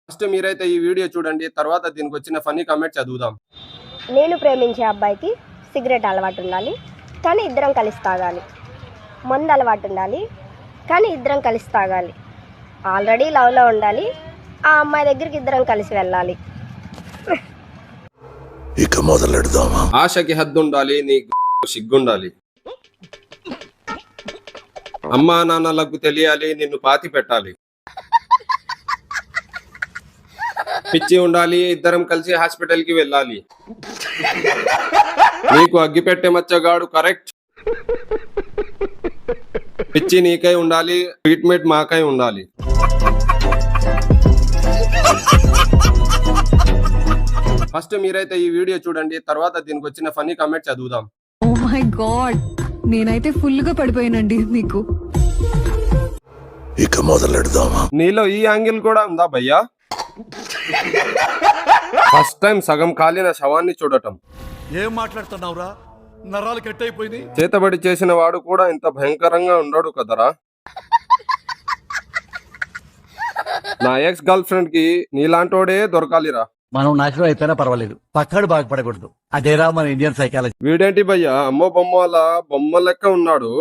First మీరైతే ఈ video చూడండి, తర్వాత దీనికి వచ్చిన ఫన్నీ కామెంట్ చదువుదాం. నేను ప్రేమించే అబ్బాయికి సిగరెట్ అలవాటు ఉండాలి, కానీ ఇద్దరం కలిసి తాగాలి. మందు అలవాటు ఉండాలి, కానీ ఇద్దరం కలిసి తాగాలి. ఆల్రెడీ లవ్లో ఉండాలి, ఆ అమ్మాయి దగ్గరికి ఇద్దరం కలిసి వెళ్ళాలి. ఇక మొదలెడదామా? ఆశకి హద్దు ఉండాలి, నీకు సిగ్గుండాలి. అమ్మా నాన్నలకు తెలియాలి, నిన్ను పాతి పెట్టాలి. పిచ్చి ఉండాలి, ఇద్దరం కలిసి హాస్పిటల్ కి వెళ్ళాలి. నీకు అగ్గిపెట్టే మచ్చగాడు కరెక్ట్. పిచ్చి నీకై ఉండాలి, ట్రీట్మెంట్ మాకై ఉండాలి. ఫస్ట్ మీరైతే ఈ వీడియో చూడండి, తర్వాత దీనికి వచ్చిన ఫన్నీ కామెంట్ చదువుదాం. ఓ మై గాడ్, నేనైతే ఫుల్ గా పడిపోయానండి మీకు. ఇక మొదలెడదామా? నీలో ఈ యాంగిల్ కూడా ఉందా భయ్యా? ఫస్ట్ టైం సగం కాలిన శవాన్ని చూడటం. ఏం మాట్లాడుతున్నావురా? నరాలు కట్ అయిపోయింది. చేతబడి చేసిన వాడు కూడా ఇంత భయంకరంగా ఉండడు కదరా. నా ఎక్స్ గర్ల్ ఫ్రెండ్ కి నీలాంటోడే దొరకాలిరా. మనం నాశనం అయిపోయినా పర్వాలేదు, పక్కడు బాగుపడకూడదు. అదేరా మన ఇండియన్ సైకాలజీ. వీడేంటి భయ్యా అమ్మో బొమ్మల బొమ్మ లెక్క ఉన్నాడు.